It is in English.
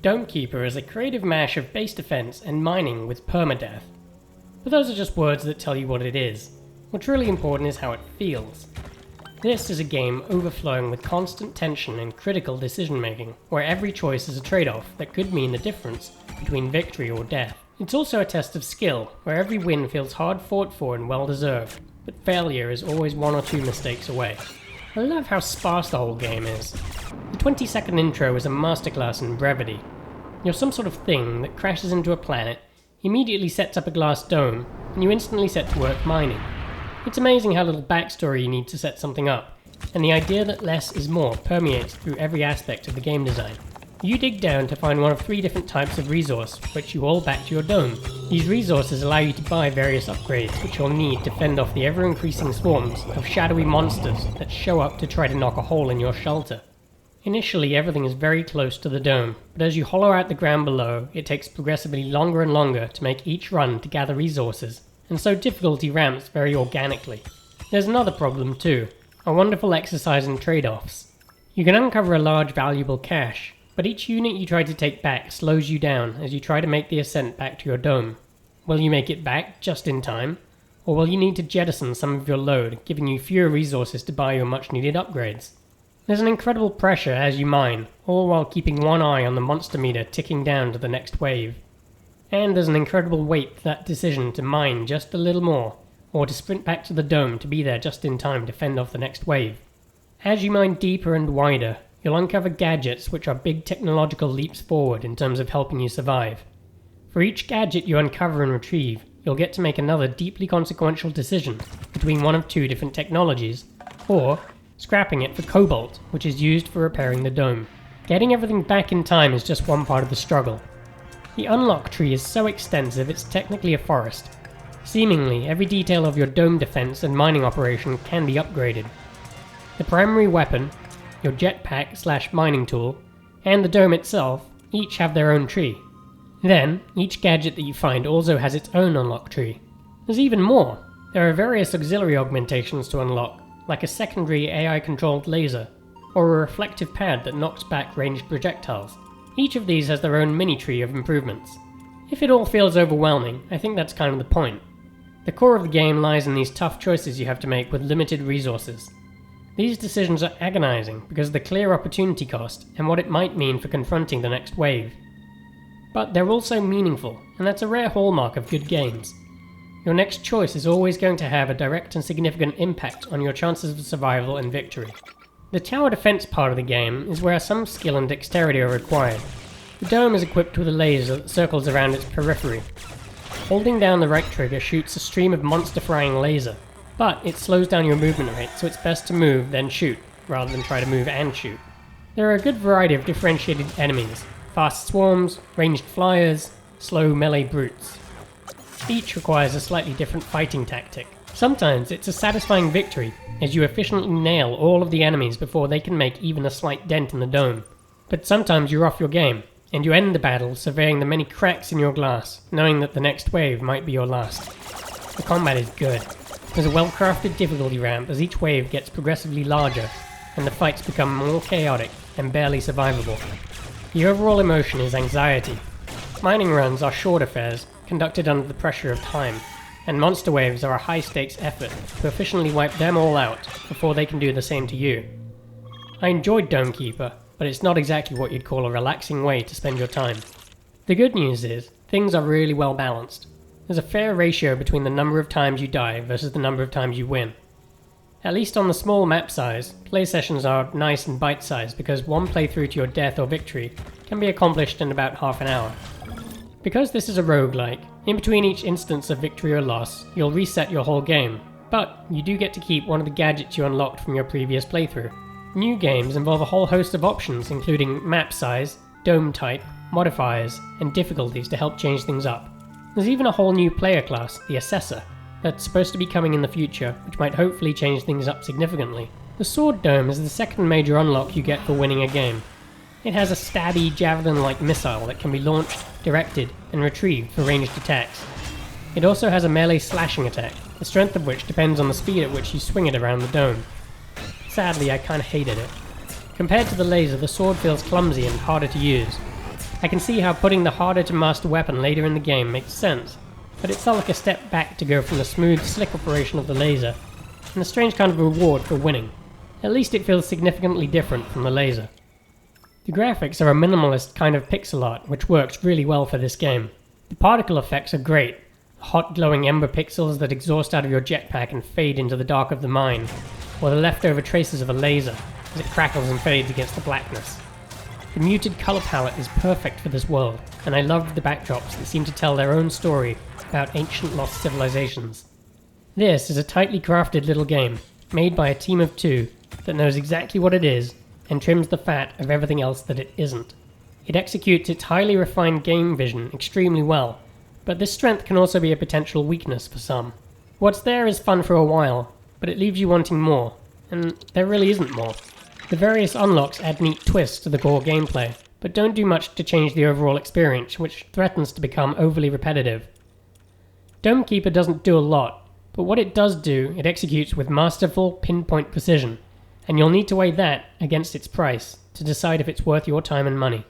Domekeeper is a creative mash of base defense and mining with permadeath. But those are just words that tell you what it is. What's really important is how it feels. This is a game overflowing with constant tension and critical decision making, where every choice is a trade-off that could mean the difference between victory or death. It's also a test of skill, where every win feels hard fought for and well deserved, but failure is always one or two mistakes away. I love how sparse the whole game is. The 20-second intro is a masterclass in brevity. You're some sort of thing that crashes into a planet, immediately sets up a glass dome, and you instantly set to work mining. It's amazing how little backstory you need to set something up, and the idea that less is more permeates through every aspect of the game design. You dig down to find one of 3 different types of resource, which you all back to your dome. These resources allow you to buy various upgrades which you'll need to fend off the ever-increasing swarms of shadowy monsters that show up to try to knock a hole in your shelter. Initially everything is very close to the dome, but as you hollow out the ground below, it takes progressively longer and longer to make each run to gather resources, and so difficulty ramps very organically. There's another problem too, a wonderful exercise in trade-offs. You can uncover a large valuable cache, but each unit you try to take back slows you down as you try to make the ascent back to your dome. Will you make it back just in time? Or will you need to jettison some of your load, giving you fewer resources to buy your much needed upgrades? There's an incredible pressure as you mine, all while keeping one eye on the monster meter ticking down to the next wave. And there's an incredible weight to that decision to mine just a little more, or to sprint back to the dome to be there just in time to fend off the next wave. As you mine deeper and wider, you'll uncover gadgets which are big technological leaps forward in terms of helping you survive. For each gadget you uncover and retrieve, you'll get to make another deeply consequential decision between one of 2 different technologies, or scrapping it for cobalt, which is used for repairing the dome. Getting everything back in time is just one part of the struggle. The unlock tree is so extensive it's technically a forest. Seemingly, every detail of your dome defense and mining operation can be upgraded. The primary weapon, your jetpack/mining tool, and the dome itself each have their own tree. Then, each gadget that you find also has its own unlock tree. There's even more. There are various auxiliary augmentations to unlock, like a secondary AI-controlled laser, or a reflective pad that knocks back ranged projectiles. Each of these has their own mini-tree of improvements. If it all feels overwhelming, I think that's kind of the point. The core of the game lies in these tough choices you have to make with limited resources. These decisions are agonizing because of the clear opportunity cost and what it might mean for confronting the next wave. But they're also meaningful, and that's a rare hallmark of good games. Your next choice is always going to have a direct and significant impact on your chances of survival and victory. The tower defense part of the game is where some skill and dexterity are required. The dome is equipped with a laser that circles around its periphery. Holding down the right trigger shoots a stream of monster-frying laser, but it slows down your movement rate, so it's best to move then shoot, rather than try to move and shoot. There are a good variety of differentiated enemies: fast swarms, ranged flyers, slow melee brutes. Each requires a slightly different fighting tactic. Sometimes it's a satisfying victory, as you efficiently nail all of the enemies before they can make even a slight dent in the dome. But sometimes you're off your game, and you end the battle surveying the many cracks in your glass, knowing that the next wave might be your last. The combat is good. There's a well-crafted difficulty ramp as each wave gets progressively larger, and the fights become more chaotic and barely survivable. The overall emotion is anxiety. Mining runs are short affairs, conducted under the pressure of time, and monster waves are a high-stakes effort to efficiently wipe them all out before they can do the same to you. I enjoyed Domekeeper, but it's not exactly what you'd call a relaxing way to spend your time. The good news is, things are really well balanced. There's a fair ratio between the number of times you die versus the number of times you win. At least on the small map size, play sessions are nice and bite-sized because one playthrough to your death or victory can be accomplished in about half an hour. Because this is a roguelike, in between each instance of victory or loss, you'll reset your whole game, but you do get to keep one of the gadgets you unlocked from your previous playthrough. New games involve a whole host of options including map size, dome type, modifiers, and difficulties to help change things up. There's even a whole new player class, the Assessor, that's supposed to be coming in the future, which might hopefully change things up significantly. The Sword Dome is the second major unlock you get for winning a game. It has a stabby, javelin-like missile that can be launched, directed, and retrieved for ranged attacks. It also has a melee slashing attack, the strength of which depends on the speed at which you swing it around the dome. Sadly, I kinda hated it. Compared to the laser, the sword feels clumsy and harder to use. I can see how putting the harder to master weapon later in the game makes sense, but it felt like a step back to go from the smooth, slick operation of the laser, and a strange kind of reward for winning. At least it feels significantly different from the laser. The graphics are a minimalist kind of pixel art, which works really well for this game. The particle effects are great, hot glowing ember pixels that exhaust out of your jetpack and fade into the dark of the mine, or the leftover traces of a laser as it crackles and fades against the blackness. The muted color palette is perfect for this world, and I loved the backdrops that seem to tell their own story about ancient lost civilizations. This is a tightly crafted little game, made by a team of 2, that knows exactly what it is, and trims the fat of everything else that it isn't. It executes its highly refined game vision extremely well, but this strength can also be a potential weakness for some. What's there is fun for a while, but it leaves you wanting more, and there really isn't more. The various unlocks add neat twists to the core gameplay, but don't do much to change the overall experience, which threatens to become overly repetitive. Dome Keeper doesn't do a lot, but what it does do, it executes with masterful, pinpoint precision, and you'll need to weigh that against its price to decide if it's worth your time and money.